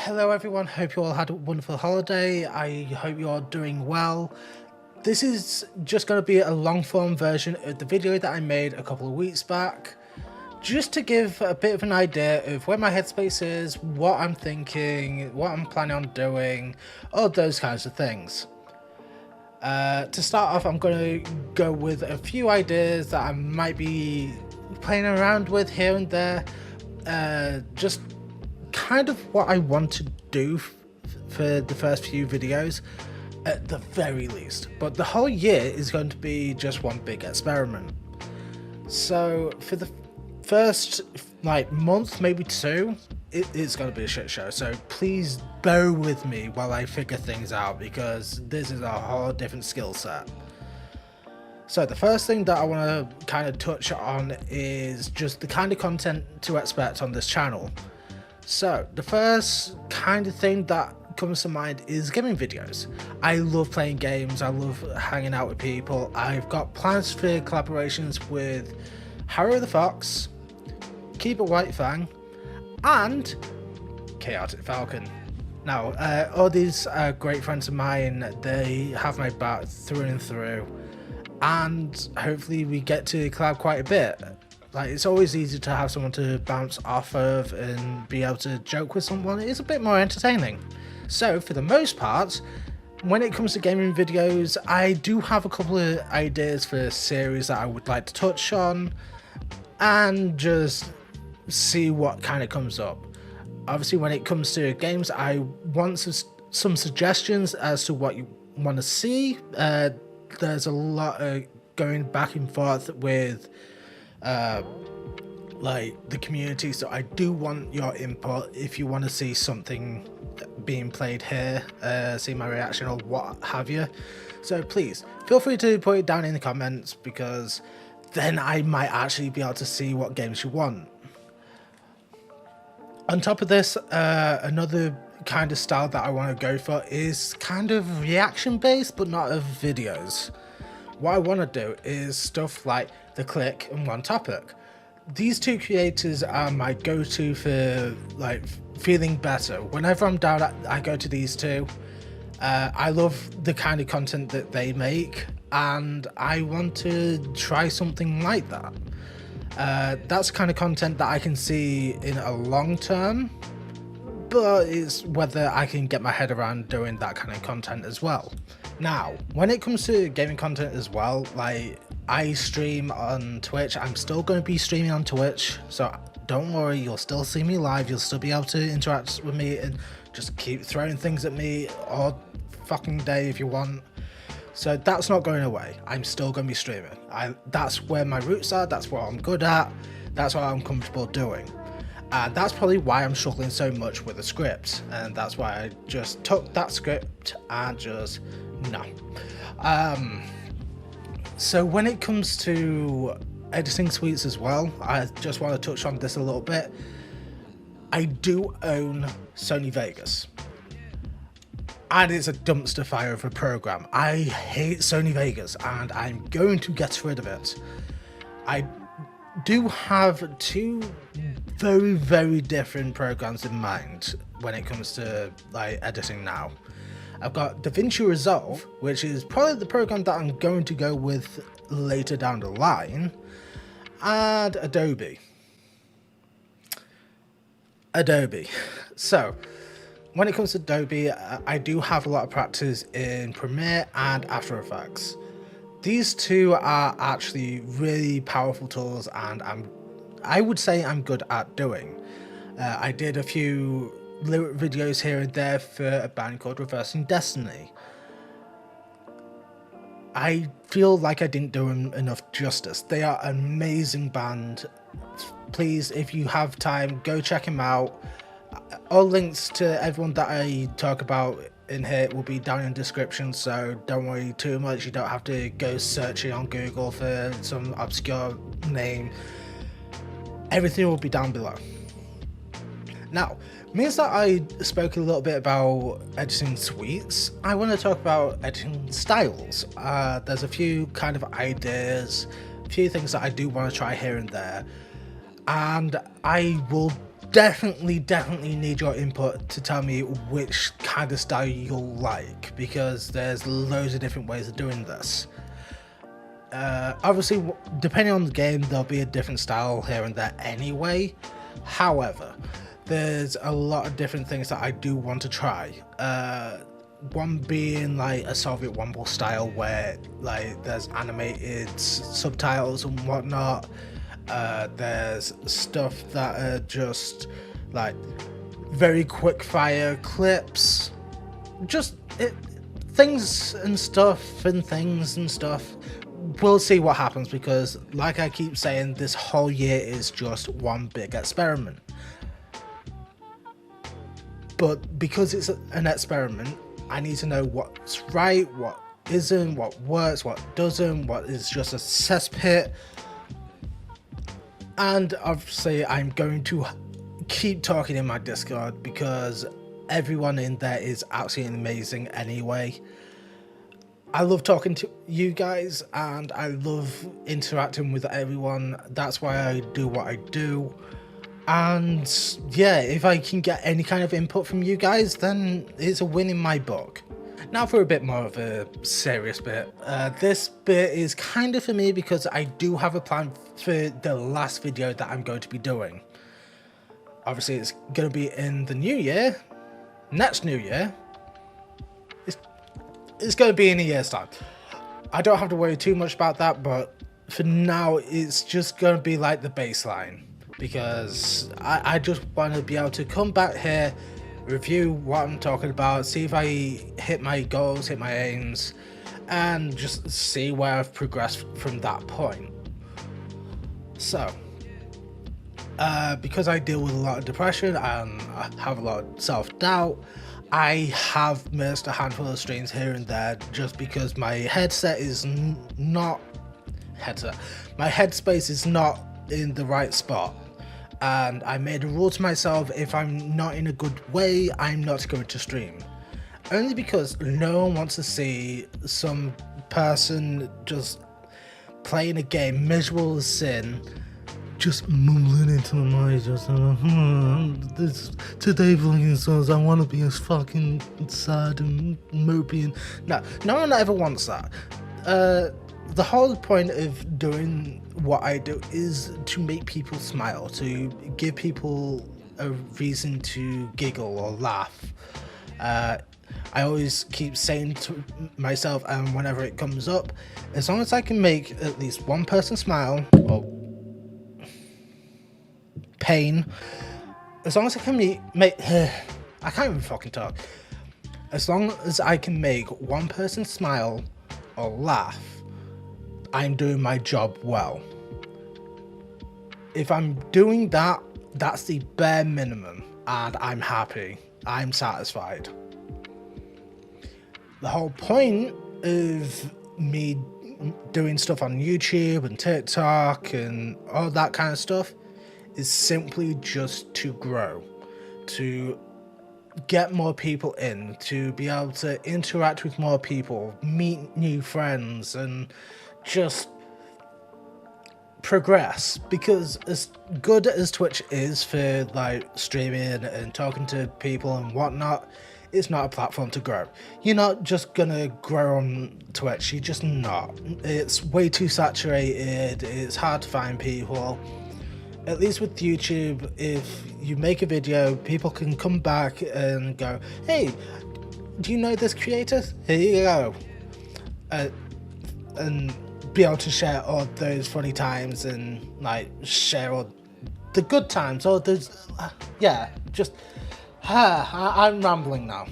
Hello everyone, hope you all had a wonderful holiday. I hope you're doing well. This is just going to be a long form version of the video that I made a couple of weeks back, just to give a bit of an idea of where my headspace is, what I'm thinking, what I'm planning on doing, all those kinds of things. To start off, I'm going to go with a few ideas that I might be playing around with here and there, just kind of what I want to do for the first few videos at the very least, but the whole year is going to be just one big experiment. So for the first month, maybe two, it's going to be a shit show, so please bear with me while I figure things out, because this is a whole different skill set. So the first thing that I want to kind of touch on is just the kind of content to expect on this channel. So the first kind of thing that comes to mind is gaming videos. I love playing games, I love hanging out with people. I've got plans for collaborations with Harrow the Fox, Keeper White Fang, and Chaotic Falcon. Now, all these great friends of mine, they have my back through and through, and hopefully we get to collab quite a bit. It's always easy to have someone to bounce off of and be able to joke with someone. It's a bit more entertaining. So for the most part, when it comes to gaming videos, I do have a couple of ideas for series that I would like to touch on and just see what kind of comes up. Obviously, when it comes to games, I want some suggestions as to what you want to see. There's a lot of going back and forth with the community, so I do want your input if you want to see something being played here, see my reaction or what have you. So please feel free to put it down in the comments, because then I might actually be able to see what games you want. On top of this, another kind of style that I want to go for is kind of reaction based, but not of videos. What I want to do is stuff like The Click and One Topic. These two creators are my go-to for feeling better. Whenever I'm down, I go to these two. I love the kind of content that they make, and I want to try something like that. That's the kind of content that I can see in a long term, but it's whether I can get my head around doing that kind of content as well. Now, when it comes to gaming content as well, I stream on Twitch. I'm still going to be streaming on Twitch, so don't worry, you'll still see me live, you'll still be able to interact with me and just keep throwing things at me all fucking day if you want. So that's not going away. I'm still going to be streaming. That's where my roots are, that's what I'm good at, that's what I'm comfortable doing. And that's probably why I'm struggling so much with the script, and that's why I just took that script and just no. So when it comes to editing suites as well, I just want to touch on this a little bit. I do own Sony Vegas, and it's a dumpster fire of a program. I hate Sony Vegas, and I'm going to get rid of it. I do have two very, very different programs in mind when it comes to editing now. I've got DaVinci Resolve, which is probably the program that I'm going to go with later down the line, and Adobe. So when it comes to Adobe, I do have a lot of practice in Premiere and After Effects. These two are actually really powerful tools, and I would say I'm good at doing. I did a few lyric videos here and there for a band called Reversing Destiny. I feel like I didn't do them enough justice. They are an amazing band. Please, if you have time, go check them out. All links to everyone that I talk about in here will be down in the description, so don't worry too much. You don't have to go searching on Google for some obscure name. Everything will be down below. Now, means that I spoke a little bit about editing suites, I want to talk about editing styles. There's a few kind of ideas, a few things that I do want to try here and there, and I will definitely need your input to tell me which kind of style you'll like, because there's loads of different ways of doing this. Obviously, depending on the game, there'll be a different style here and there anyway. However, there's a lot of different things that I do want to try. One being like a Soviet Womble style where like there's animated subtitles and whatnot. There's stuff that are just like very quick fire clips, just things and stuff. We'll see what happens, because like I keep saying, this whole year is just one big experiment. But because it's an experiment, I need to know what's right, what isn't, what works, what doesn't, what is just a cesspit. And obviously I'm going to keep talking in my Discord, because everyone in there is absolutely amazing anyway. I love talking to you guys and I love interacting with everyone. That's why I do what I do. And yeah, if I can get any kind of input from you guys, then it's a win in my book. Now for a bit more of a serious bit. This bit is kind of for me because I do have a plan for the last video that I'm going to be doing. Obviously it's going to be in the new year, next new year. It's going to be in a year's time. I don't have to worry too much about that, but for now it's just going to be like the baseline, because I just want to be able to come back here, review what I'm talking about, see if I hit my goals, hit my aims, and just see where I've progressed from that point. So, because I deal with a lot of depression and I have a lot of self-doubt, I have missed a handful of streams here and there just because my headset is not my headspace is not in the right spot, and I made a rule to myself: if I'm not in a good way, I'm not going to stream. Only because no one wants to see some person just playing a game miserable as sin, just mumbling into the mic, just this today fucking songs. I want to be as fucking sad and mopey. And no one ever wants that. The whole point of doing what I do is to make people smile, to give people a reason to giggle or laugh. I always keep saying to myself, and whenever it comes up, as long as I can make at least one person smile, or pain, as long as I can make I can't even fucking talk. As long as I can make one person smile or laugh, I'm doing my job well. If I'm doing that, that's the bare minimum, and I'm happy. I'm satisfied. The whole point of me doing stuff on YouTube and TikTok and all that kind of stuff is simply just to grow, to get more people in, to be able to interact with more people, meet new friends, and just progress. Because as good as Twitch is for like streaming and talking to people and whatnot, it's not a platform to grow. You're not just gonna grow on Twitch, you're just not. It's way too saturated, it's hard to find people. At least with YouTube, if you make a video, people can come back and go, hey, do you know this creator? Here you go. And be able to share all those funny times and like share all the good times, or those, yeah, just, I'm rambling now.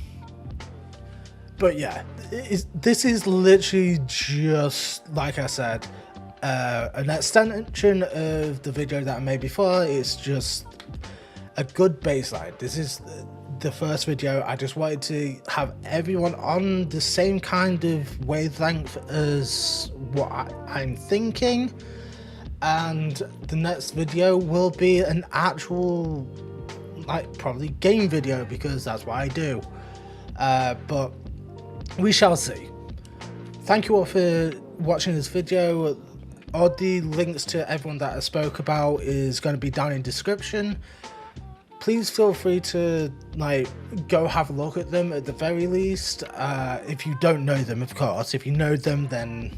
But yeah, this is literally just, like I said, an extension of the video that I made before. It's just a good baseline. This is the first video. I just wanted to have everyone on the same kind of wavelength as what I'm thinking, and the next video will be an actual, like, probably game video, because that's what I do. But we shall see. Thank you all for watching this video. All the links to everyone that I spoke about is going to be down in description. please feel free to like go have a look at them at the very least. If you don't know them, of course. If you know them, then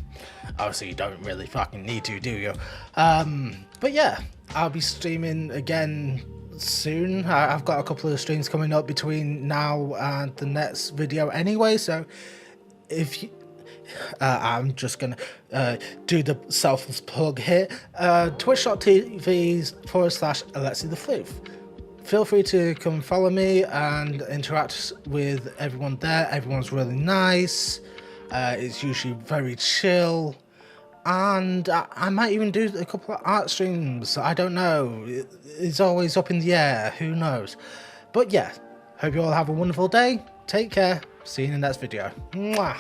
obviously you don't really fucking need to, do you? But yeah, I'll be streaming again soon. I've got a couple of streams coming up between now and the next video anyway, so if you I'm just gonna do the selfless plug here. Twitch.tv/AlexiTheFloof. Feel free to come follow me and interact with everyone there. Everyone's really nice. It's usually very chill. And I might even do a couple of art streams. I don't know. It's always up in the air. Who knows? But yeah, hope you all have a wonderful day. Take care. See you in the next video. Mwah.